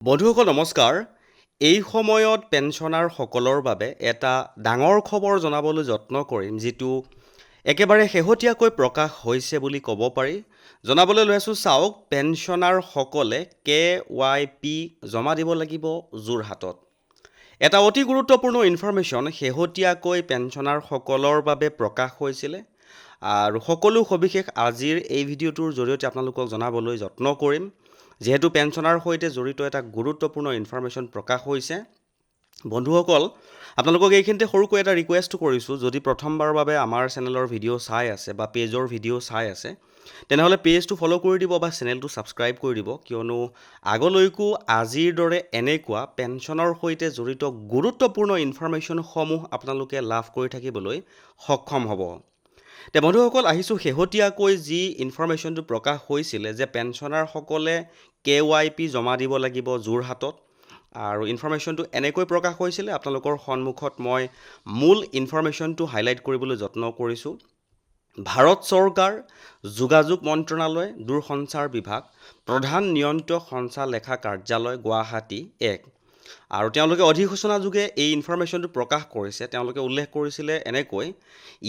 বন্ধুসকল নমস্কাৰ। এই সময়ত পেঞ্চনাৰসকলৰ বাবে এটা ডাঙৰ খবৰ জনাবলৈ যত্ন কৰিম, যিটো একেবাৰে শেহতীয়াকৈ প্ৰকাশ হৈছে বুলি ক'ব পাৰি। জনাবলৈ লৈ আছোঁ, চাওক, পেঞ্চনাৰসকলে KYP জমা দিব লাগিব যোৰহাটত। এটা অতি গুৰুত্বপূৰ্ণ ইনফৰমেশ্যন শেহতীয়াকৈ পেঞ্চনাৰসকলৰ বাবে প্ৰকাশ হৈছিলে আৰু সকলো সবিশেষ আজিৰ এই ভিডিঅ'টোৰ জৰিয়তে আপোনালোকক জনাবলৈ যত্ন কৰিম। যিহেতু পেঞ্চনাৰ সৈতে জড়িত এটা গুৰুত্বপূৰ্ণ ইনফৰমেশ্যন প্ৰকাশ হৈছে, বন্ধুসকল আপোনালোকক এইখিনিতে সৰুকৈ এটা ৰিকুৱেষ্ট কৰিছোঁ, যদি প্ৰথমবাৰৰ বাবে আমাৰ চেনেলৰ ভিডিঅ' চাই আছে বা পেজৰ ভিডিঅ' চাই আছে, তেনেহ'লে পেজটো ফ'ল' কৰি দিব বা চেনেলটো ছাবস্ক্ৰাইব কৰি দিব, কিয়নো আগলৈকো আজিৰ দৰে এনেকুৱা পেঞ্চনৰ সৈতে জড়িত গুৰুত্বপূৰ্ণ ইনফৰমেশ্যনসমূহ আপোনালোকে লাভ কৰি থাকিবলৈ সক্ষম হ'ব। বন্ধুসকল আহিছোঁ শেহতীয়াকৈ যি ইনফৰমেশ্যনটো প্ৰকাশ হৈছিলে যে পেঞ্চনাৰসকলে KYP জমা দিব লাগিব যোৰহাটত, আৰু ইনফৰমেশ্যনটো এনেকৈ প্ৰকাশ হৈছিলে। আপোনালোকৰ সন্মুখত মই মূল ইনফৰমেশ্যনটো হাইলাইট কৰিবলৈ যত্ন কৰিছোঁ। ভাৰত চৰকাৰ, যোগাযোগ মন্ত্ৰণালয়, দূৰসঞ্চাৰ বিভাগ, প্ৰধান নিয়ন্ত্ৰক সঞ্চালকা কাৰ্যালয়, গুৱাহাটী 1, আৰু তেওঁলোকে অধিসূচনাযোগে এই ইনফৰমেশ্যনটো প্ৰকাশ কৰিছে। তেওঁলোকে উল্লেখ কৰিছিলে এনেকৈ,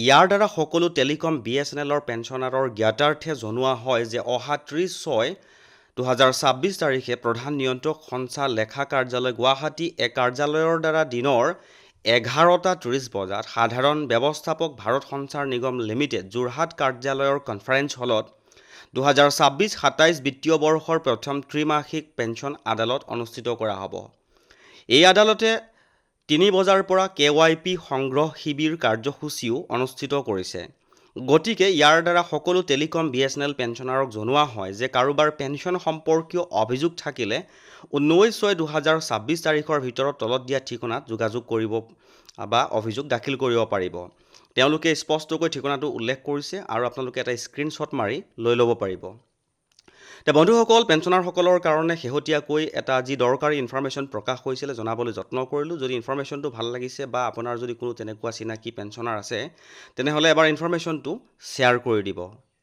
ইয়াৰ দ্বাৰা সকলো টেলিকম BSNLৰ পেঞ্চনাৰৰ জ্ঞাতাৰ্থে জনোৱা হয় যে অহা 30/6/2026 তাৰিখে প্ৰধান নিয়ন্ত্ৰক সঞ্চালকা কাৰ্যালয়, গুৱাহাটী 1 কাৰ্যালয়ৰ দ্বাৰা দিনৰ 11:30 বজাত সাধাৰণ ব্যৱস্থাপক ভাৰত সঞ্চাৰ নিগম লিমিটেড যোৰহাট কাৰ্যালয়ৰ কনফাৰেন্স হলত 2026-27 বিত্তীয় বৰ্ষৰ প্ৰথম ত্ৰিমাসিক পেঞ্চন আদালত অনুষ্ঠিত কৰা হ'ব। এই আদালতে 3 বজাৰ পৰা KYP সংগ্ৰহ শিবিৰ কাৰ্যসূচীও অনুষ্ঠিত কৰিছে। গতিকে ইয়াৰ দ্বাৰা সকলো টেলিকম BSNL পেঞ্চনাৰক জনোৱা হয় যে কাৰোবাৰ পেঞ্চন সম্পৰ্কীয় অভিযোগ থাকিলে 19/6/2026 তাৰিখৰ ভিতৰত তলত দিয়া ঠিকনাত যোগাযোগ কৰিব বা অভিযোগ দাখিল কৰিব পাৰিব। তেওঁলোকে স্পষ্টকৈ ঠিকনাটো উল্লেখ কৰিছে আৰু আপোনালোকে এটা স্ক্ৰীনশ্বট মাৰি লৈ ল'ব পাৰিব। বন্ধুসকল পেঞ্চনাৰসকলৰ কাৰণে শেহতীয়াকৈ এটা যি দৰকাৰী ইনফৰমেশ্যন প্ৰকাশ হৈছিলে জনাবলৈ যত্ন কৰিলোঁ। যদি ইনফৰমেশ্যনটো ভাল লাগিছে বা আপোনাৰ যদি কোনো তেনেকুৱা চিনাকি পেঞ্চনাৰ আছে, তেনেহ'লে এবাৰ ইনফৰমেশ্যনটো শ্বেয়াৰ কৰি দিব।